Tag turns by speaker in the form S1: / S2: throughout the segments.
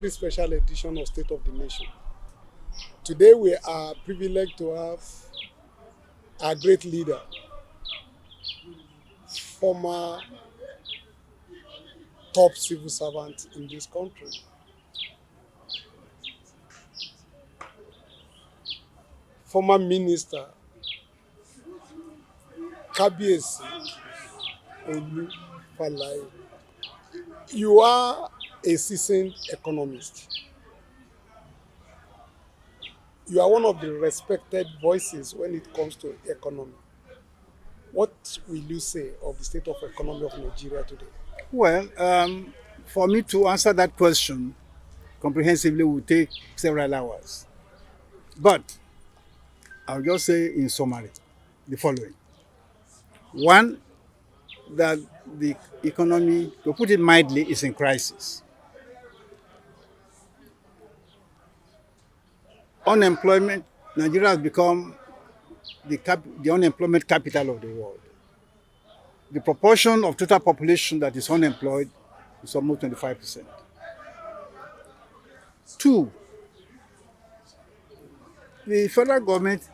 S1: Very special edition of State of the Nation. Today we are privileged to have a great leader, former top civil servant in this country, former minister, Kabiyesi Olu Falae. You are a seasoned economist. You are one of the respected voices when it comes to economy. What will you say of the state of economy of Nigeria today?
S2: Well, for me to answer that question comprehensively will take several hours. But I'll just say in summary the following. One, that the economy, to put it mildly, is in crisis. Unemployment, Nigeria has become the unemployment capital of the world. The proportion of total population that is unemployed is almost 25%. Two, the federal government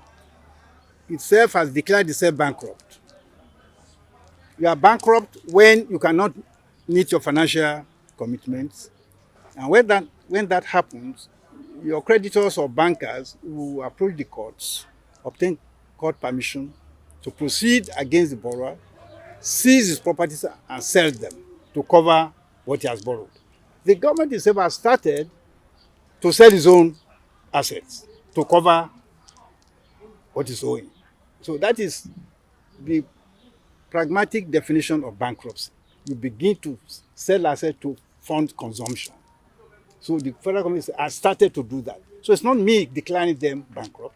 S2: itself has declared itself bankrupt. You are bankrupt when you cannot meet your financial commitments. And when that happens, your creditors or bankers will approach the courts, obtain court permission to proceed against the borrower, seize his properties and sell them to cover what he has borrowed. The government itself has started to sell its own assets to cover what is owing. So that is the pragmatic definition of bankruptcy. You begin to sell assets to fund consumption. So the federal government has started to do that. So it's not me declaring them bankrupt.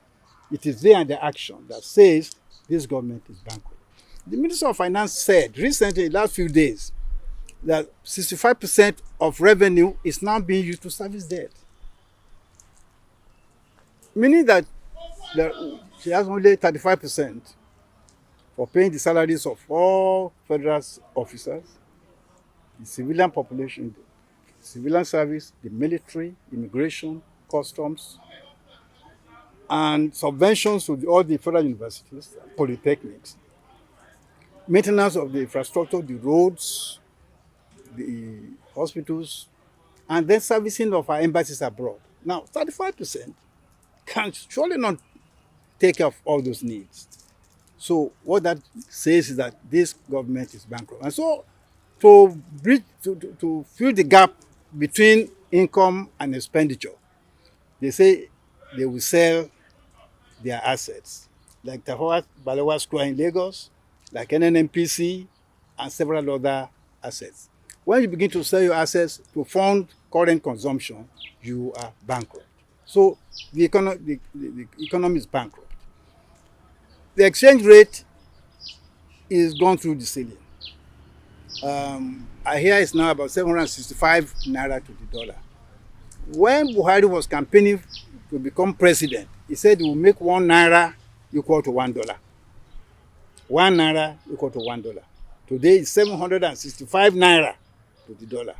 S2: It is there in the action that says this government is bankrupt. The Minister of Finance said recently, in the last few days, that 65% of revenue is now being used to service debt. Meaning that she has only 35% for paying the salaries of all federal officers, the civilian population, the civilian service, the military, immigration, customs, and subventions to all the federal universities, polytechnics, maintenance of the infrastructure, the roads, the hospitals, and then servicing of our embassies abroad. Now, 35% can surely not take care of all those needs. So what that says is that this government is bankrupt. And so to fill the gap between income and expenditure, they say they will sell their assets, like Tafawa Balewa Square in Lagos, like NNMPC, and several other assets. When you begin to sell your assets to fund current consumption, you are bankrupt. So the economy is bankrupt. The exchange rate is gone through the ceiling. I hear it's now about 765 naira to the dollar. When Buhari was campaigning to become president, he said he will make 1 naira equal to $1. 1 naira equal to $1. Today it's 765 naira to the dollar.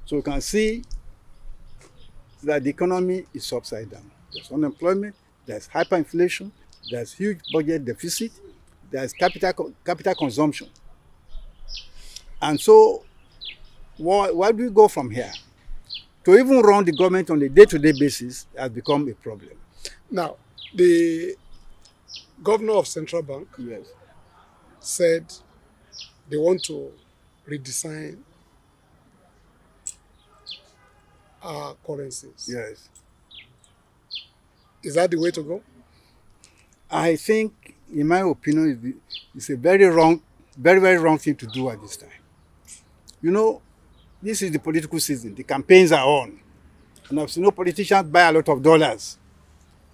S2: So you can see that the economy is upside down. There's unemployment, there's hyperinflation, there's huge budget deficit, there's capital consumption. And so where do we go from here? To even run the government on a day-to-day basis has become a problem.
S1: Now, the governor of Central Bank
S2: Yes.
S1: said they want to redesign our currencies.
S2: Yes.
S1: Is that the way to go?
S2: I think, in my opinion, it's a very, very wrong thing to do at this time. You know, this is the political season. The campaigns are on. And I've seen politicians buy a lot of dollars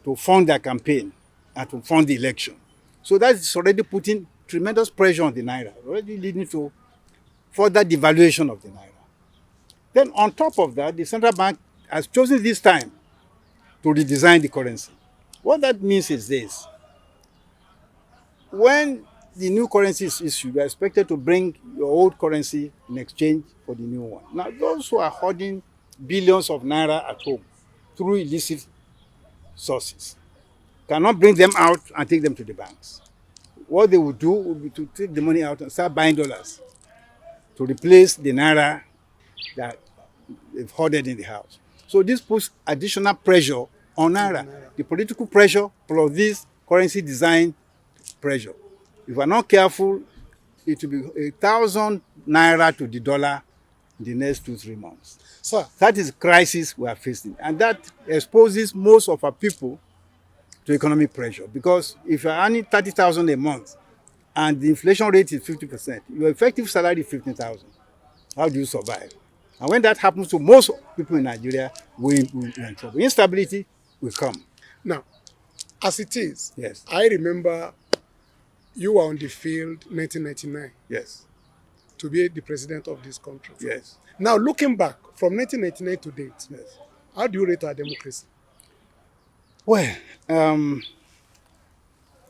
S2: to fund their campaign and to fund the election. So that is already putting tremendous pressure on the naira, already leading to further devaluation of the naira. Then on top of that, the central bank has chosen this time to redesign the currency. What that means is this. When the new currency is issued, you are expected to bring your old currency in exchange for the new one. Now, those who are hoarding billions of naira at home through illicit sources, cannot bring them out and take them to the banks. What they would do would be to take the money out and start buying dollars to replace the naira that they've hoarded in the house. So this puts additional pressure on naira. The political pressure plus this currency design pressure. If we're not careful, it will be 1,000 naira to the dollar in the next 2-3 months.
S1: Sir,
S2: That is the crisis we are facing. And that exposes most of our people to economic pressure. Because if you're earning 30,000 a month and the inflation rate is 50%, your effective salary is 15,000. How do you survive? And when that happens to most people in Nigeria, we're in trouble. Instability will come.
S1: now, as it is,
S2: Yes.
S1: I remember you were on the field 1999
S2: Yes.
S1: to be the president of this country.
S2: Yes.
S1: Now, looking back from 1999 to date,
S2: Yes.
S1: how do you rate our democracy?
S2: Well,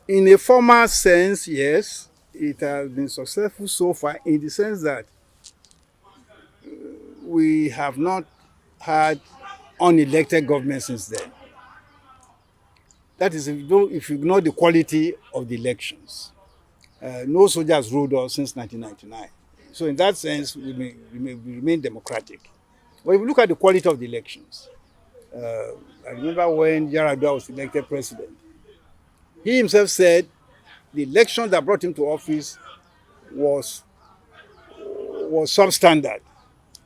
S2: in a formal sense, yes, it has been successful so far in the sense that we have not had unelected government since then. That is, if you ignore the quality of the elections. No soldiers ruled us since 1999. So in that sense, we remain democratic. But if you look at the quality of the elections, I remember when Yaradua was elected president, he himself said the election that brought him to office was substandard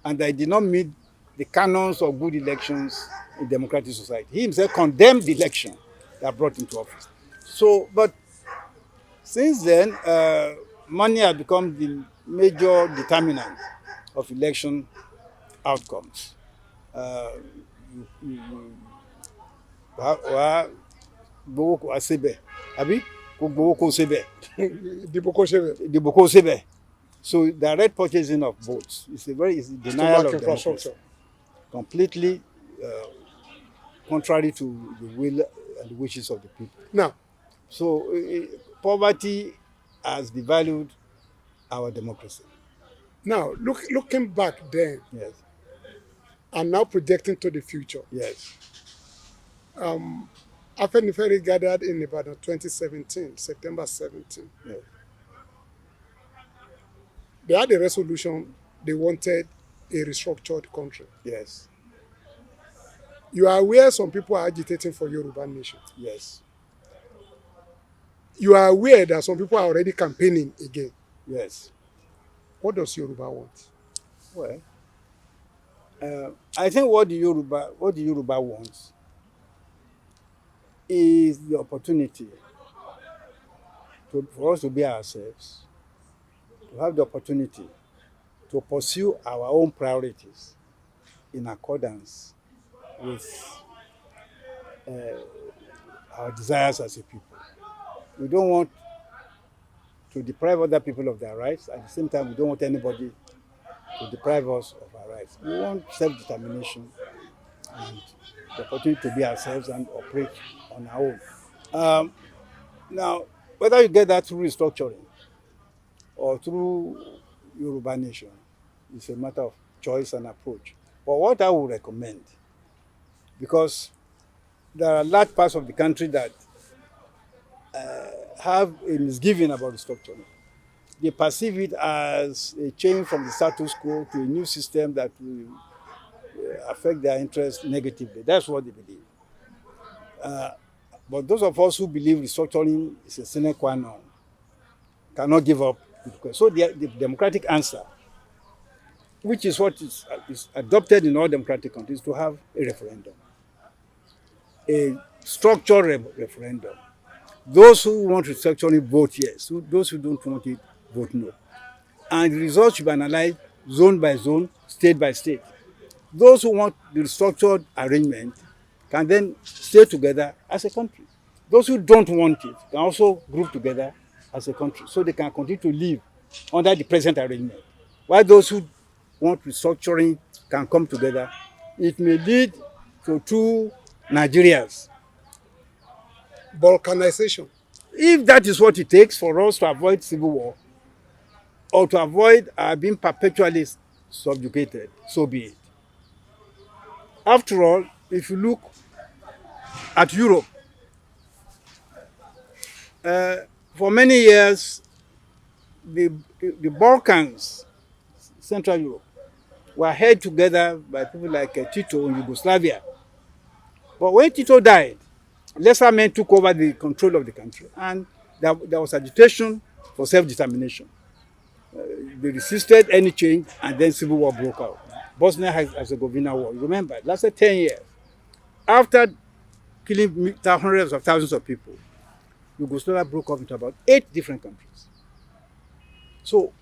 S2: and that it did not meet the canons of good elections in democratic society. He himself condemned the election that brought him to office. So, but since then, money has become the major determinant of election outcomes. Wàá gbowó kó wá síbẹ̀, àbí kó gbowó kó síbẹ̀, ìdìbò kó síbẹ̀. So direct purchasing of votes is a denial of democracy, completely contrary to the will and the wishes of the people.
S1: Now,
S2: So poverty has devalued our democracy.
S1: now looking back then
S2: Yes.
S1: and now projecting to the future,
S2: Yes.
S1: Afenifere gathered in Ibadan 2017, September 17.
S2: Yes.
S1: They had a resolution. They wanted a restructured country.
S2: Yes.
S1: You are aware some people are agitating for Yoruba nation.
S2: Yes.
S1: You are aware that some people are already campaigning again.
S2: Yes.
S1: What does Yoruba want?
S2: Well, I think what the Yoruba wants is the opportunity for us to be ourselves, to have the opportunity to pursue our own priorities in accordance with our desires as a people. We don't want to deprive other people of their rights. At the same time, we don't want anybody to deprive us of our rights. We want self-determination and the opportunity to be ourselves and operate on our own. Now, whether you get that through restructuring or through Yoruba Nation, it's a matter of choice and approach. But what I would recommend, because there are large parts of the country that have a misgiving about restructuring. They perceive it as a change from the status quo to a new system that will affect their interests negatively. That's what they believe. But those of us who believe restructuring is a sine qua non cannot give up. So the democratic answer, which is what is adopted in all democratic countries, to have a referendum, a structured referendum. Those who want restructuring vote yes. Those who don't want it vote no. And the results should be analyzed zone by zone, state by state. Those who want the structured arrangement can then stay together as a country. Those who don't want it can also group together as a country so they can continue to live under the present arrangement. While those who want restructuring can come together, it may lead to two Nigerias.
S1: Balkanization.
S2: If that is what it takes for us to avoid civil war or to avoid being perpetually subjugated, so be it. After all, if you look at Europe, for many years, the, the Balkans, Central Europe, were held together by people like Tito in Yugoslavia. But when Tito died, lesser men took over the control of the country, and there was agitation for self-determination. They resisted any change, and then civil war broke out. Bosnia-Herzegovina war, remember, it lasted 10 years. After killing hundreds of thousands of people, Yugoslavia broke up into about 8 different countries. So,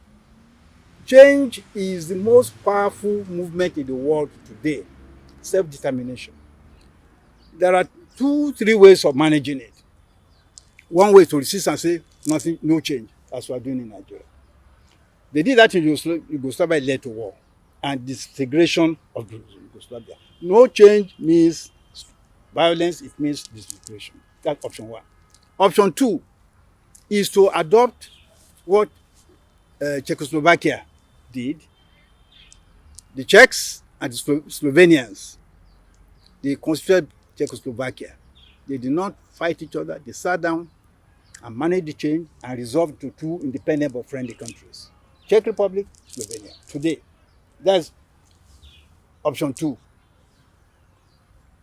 S2: change is the most powerful movement in the world today, self-determination. There are 2-3 ways of managing it. One way is to resist and say nothing, no change, as we are doing in Nigeria. They did that in Yugoslavia, led to war and disintegration of Yugoslavia. No change means violence, it means disintegration. That's option 1. Option 2 is to adopt what Czechoslovakia did. The Czechs and the Slovenians, they constituted Czechoslovakia. They did not fight each other. They sat down and managed the change and resolved to 2 independent but friendly countries. Czech Republic, Slovenia. Today, that's option 2.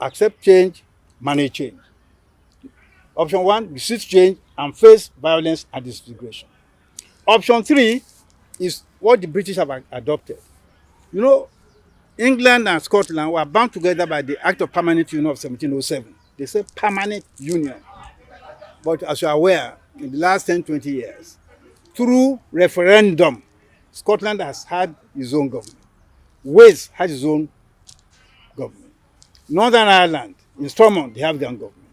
S2: Accept change, manage change. Option 1, resist change and face violence and disintegration. Option 3 is what the British have adopted. You know, England and Scotland were bound together by the Act of Permanent Union of 1707. They say permanent union. But as you are aware, in the last 10-20 years, through referendum, Scotland has had its own government. Wales has its own government. Northern Ireland, in Stormont, they have their own government.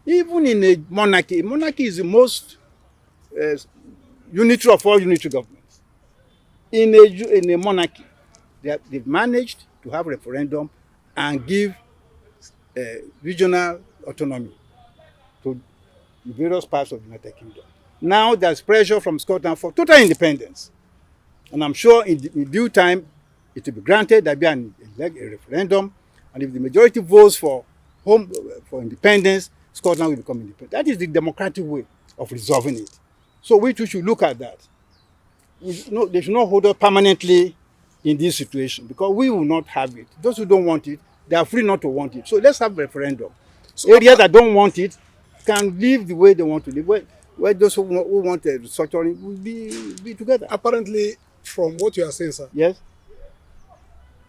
S2: Even in a monarchy is the most unitary of all unitary governments. In a monarchy, they've managed to have referendum and give regional autonomy to the various parts of the United Kingdom. Now there's pressure from Scotland for total independence. And I'm sure in due time, it will be granted. There'll be a referendum. And if the majority votes for independence, Scotland will become independent. That is the democratic way of resolving it. So we too should look at that. They should not hold us permanently in this situation because we will not have it. Those who don't want it, they are free not to want it. So let's have a referendum. So areas that don't want it can live the way they want to live. Where those who want a restructuring will be together.
S1: Apparently, from what you are saying, sir,
S2: yes,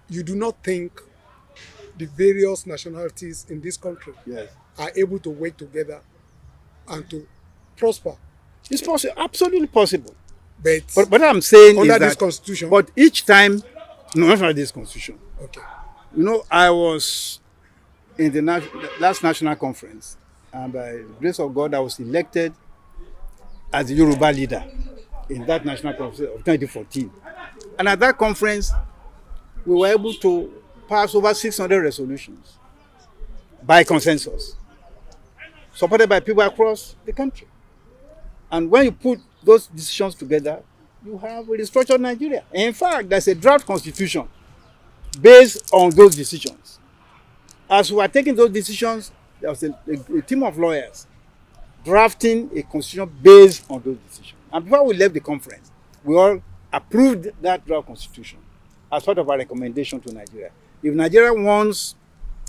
S1: you do not think the various nationalities in this country
S2: yes,
S1: are able to work together and to prosper.
S2: It's possible, absolutely possible.
S1: But
S2: what I'm saying is
S1: under
S2: that,
S1: this constitution.
S2: But each time, no, not under this constitution.
S1: Okay.
S2: You know, I was in the last national conference, and by the grace of God, I was elected as the Yoruba leader in that national conference of 2014. And at that conference, we were able to pass over 600 resolutions by consensus, supported by people across the country. And when you put those decisions together, you have a restructured Nigeria. In fact, there's a draft constitution based on those decisions. As we were taking those decisions, there was a team of lawyers drafting a constitution based on those decisions. And before we left the conference, we all approved that draft constitution as part of our recommendation to Nigeria. If Nigeria wants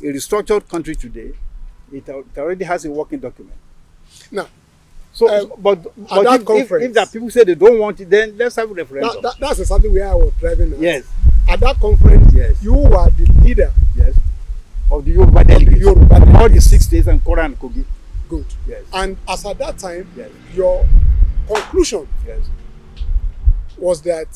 S2: a restructured country today, it already has a working document.
S1: Now,
S2: so, but if there are people say they don't want it, then let's have a referendum.
S1: That's exactly where I was driving at.
S2: Yes.
S1: At that conference,
S2: yes,
S1: you were the leader.
S2: Yes. Of the Yoruba delegates. All the 6 states and Kora and Kogi.
S1: Good.
S2: Yes.
S1: And as at that time,
S2: yes,
S1: your conclusion,
S2: yes,
S1: was that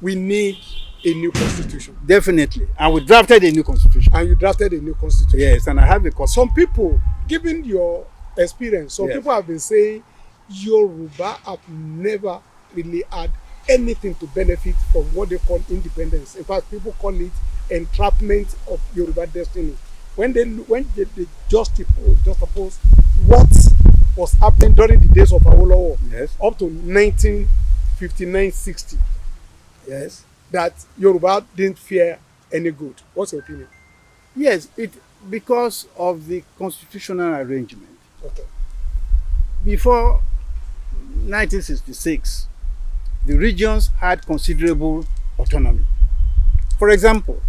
S1: we need a new constitution.
S2: Definitely. And we drafted a new constitution.
S1: And you drafted a new constitution.
S2: Yes, and I have a copy.
S1: Some people, given your experience, some
S2: yes,
S1: people have been saying Yoruba have never really had anything to benefit from what they call independence. In fact, people call it entrapment of Yoruba destiny. When they just oppose what was happening during the days of Awolowo,
S2: yes,
S1: up to 1959-60,
S2: yes,
S1: that Yoruba didn't fear any good. What's your opinion?
S2: Yes, because of the constitutional arrangement.
S1: Okay.
S2: Before 1966, the regions had considerable autonomy. For example,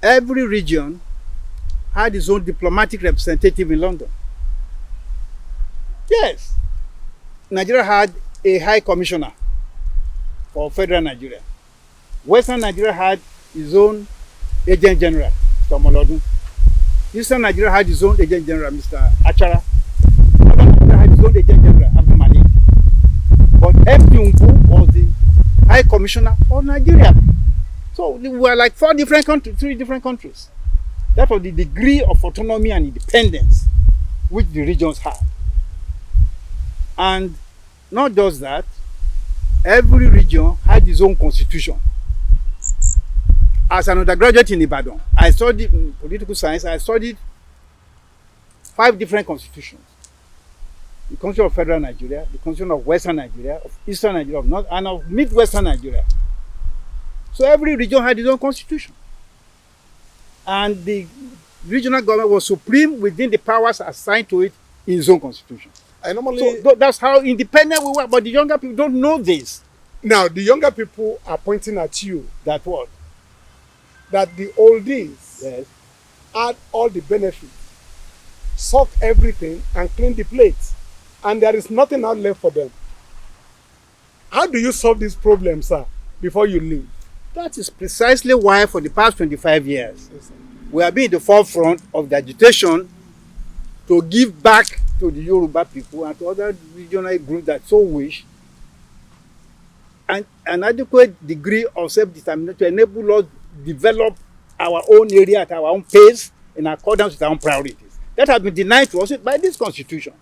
S2: every region had its own diplomatic representative in London. Yes, Nigeria had a high commissioner for federal Nigeria. Western Nigeria had its own agent general, Mr. Molodun. Eastern Nigeria had its own agent general, Mr. Achara. Northern Nigeria had its own agent general, Abdul Malik. But F. was the high commissioner for Nigeria. So we were like 3 different countries. That was the degree of autonomy and independence which the regions had. And not just that, every region had its own constitution. As an undergraduate in Ibadan, I studied political science. I studied 5 different constitutions. The Constitution of Federal Nigeria, the Constitution of Western Nigeria, of Eastern Nigeria, of North, and of Midwestern Nigeria. So every region had its own constitution. And the regional government was supreme within the powers assigned to it in its own constitution.
S1: I normally...
S2: So that's how independent we were, but the younger people don't know this.
S1: Now, the younger people are pointing at you.
S2: That what?
S1: That the oldies
S2: Yes.
S1: had all the benefits, suck everything and clean the plates, and there is nothing out left for them. How do you solve this problem, sir, before you leave?
S2: That is precisely why for the past 25 years,
S1: Yes, sir.
S2: we have been in the forefront of the agitation to give back to the Yoruba people and to other regional groups that so wish an adequate degree of self-determination to enable us develop our own area at our own pace in accordance with our own priorities. That has been denied to us by this constitution.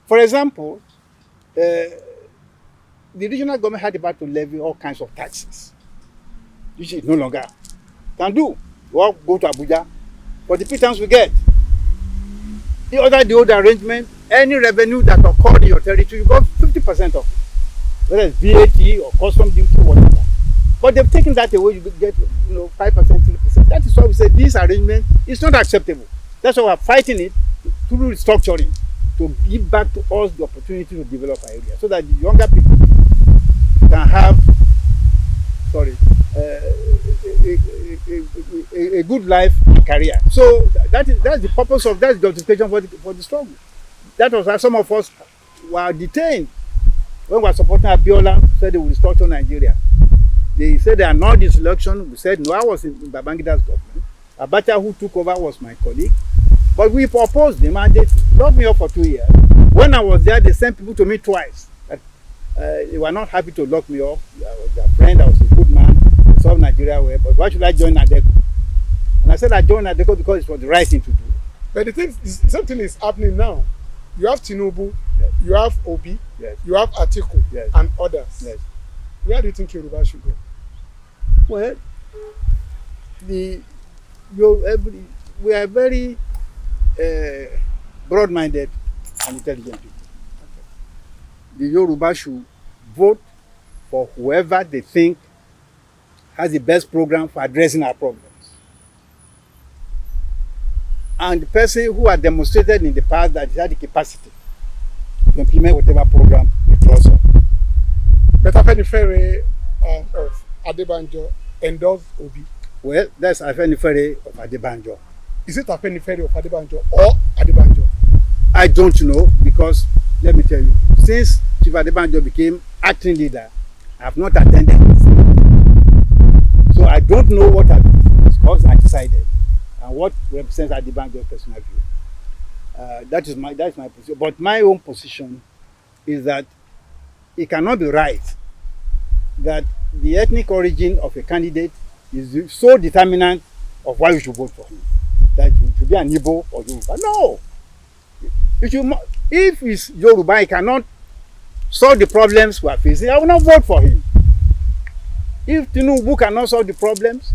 S2: For example, the regional government had about to levy all kinds of taxes, which is no longer can do. We all go to Abuja, but the pittance we get. The old arrangement, any revenue that occurred in your territory, you got 50% of it, whether it's VAT or custom duty, whatever. But they've taken that away. You get 5%, 3%. That is why we say this arrangement is not acceptable. That's why we're fighting it through restructuring to give back to us the opportunity to develop our area, so that the younger people can have, a good life and career. So that's the purpose of that justification for the struggle. That was why some of us were detained when we were supporting Abiola. Said they will restructure Nigeria. They said they annulled this election. We said no. I was in Babangida's government. Abacha, who took over, was my colleague. But we proposed them and they locked me up for 2 years. When I was there, they sent people to me twice. They were not happy to lock me up. I was their friend. I was a good man. I served Nigeria well. But why should I join ADECO? And I said I joined ADECO because it was the right thing to do.
S1: But the thing is, something is happening now. You have Tinubu,
S2: Yes.
S1: you have Obi,
S2: Yes.
S1: you have Atiku,
S2: Yes.
S1: and others.
S2: Yes.
S1: Where do you think Yoruba should go?
S2: Well, we are very broad-minded and intelligent people. The Yoruba should vote for whoever they think has the best program for addressing our problems. And the person who has demonstrated in the past that he had the capacity to implement whatever program he throws on.
S1: But Afenifere of Adebanjo endorsed Obi.
S2: Well, that's Afenifere of Adebanjo.
S1: Is it Afenifere of Adebanjo or Adebanjo?
S2: I don't know, because let me tell you, since Chief Adebanjo became acting leader, I have not attended. So I don't know what has been discussed and decided and what represents Adebanjo's personal view. That is my position. But my own position is that it cannot be right that the ethnic origin of a candidate is so determinant of why you should vote for him. That you should be an Igbo or Yoruba. No. If it's Yoruba, he cannot solve the problems we are facing, I will not vote for him. If Tinubu cannot solve the problems,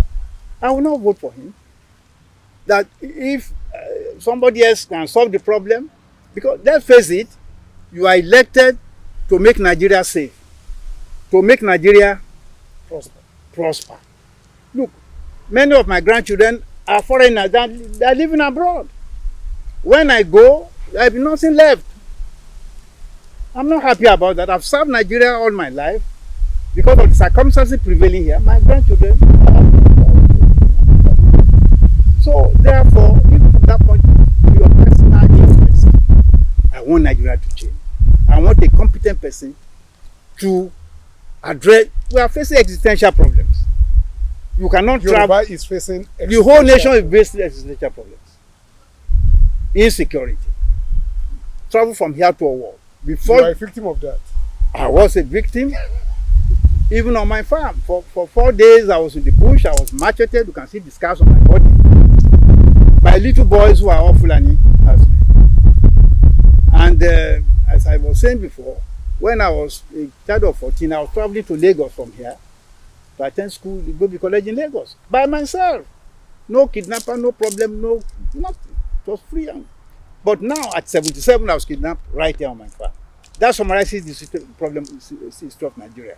S2: I will not vote for him. That if somebody else can solve the problem, because let's face it, you are elected to make Nigeria safe, to make Nigeria prosper. Look, Many of my grandchildren are foreigners that are living abroad. When I go, I have nothing left. I'm not happy about that. I've served Nigeria all my life. Because of the circumstances prevailing here, my grandchildren are. So therefore, if from that point, your personal interest, I want Nigeria to change. I want a competent person to address. We are facing existential problems. You cannot travel.
S1: Yoruba is facing
S2: The whole nation is facing existential problems. Insecurity. Travel from here to a war. Before
S1: you are a victim of that.
S2: I was a victim. Even on my farm, for 4 days I was in the bush. I was macheted. You can see the scars on my body by little boys who are all Fulani herdsmen. And as I was saying before, when I was a child of 14, I was traveling to Lagos from here to attend school, go to college in Lagos by myself. No kidnapper, no problem, no nothing. It was free. But now at 77, I was kidnapped right here on my farm. That summarizes the problem of Nigeria.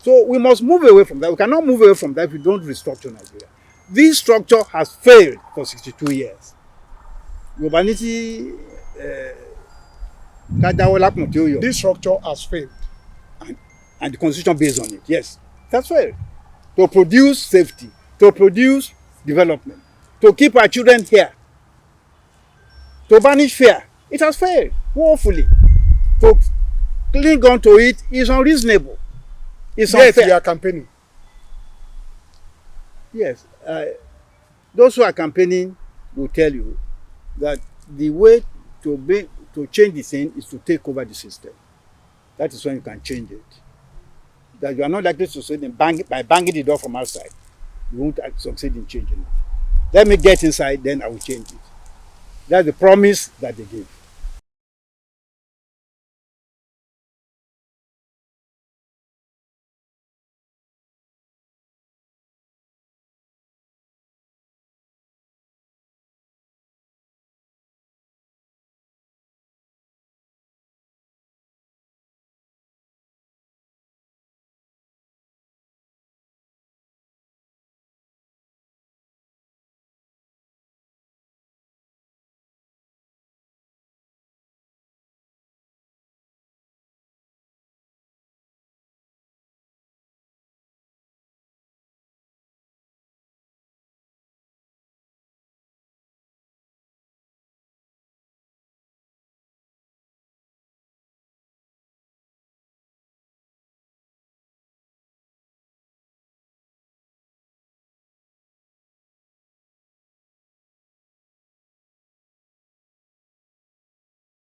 S2: So we must move away from that. We cannot move away from that if we don't restructure Nigeria. This structure has failed for 62 years.
S1: This structure has failed.
S2: And the constitution based on it, yes. That's failed. To produce safety, to produce development, to keep our children here, to banish fear, it has failed, woefully. To cling on to it is unreasonable. It's
S1: yes,
S2: unfair.
S1: we are campaigning.
S2: Yes. Those who are campaigning will tell you that the way to change the thing is to take over the system. That is when you can change it. That you are not likely to succeed by banging the door from outside. You won't succeed in changing it. Let me get inside, then I will change it. That's the promise that they give.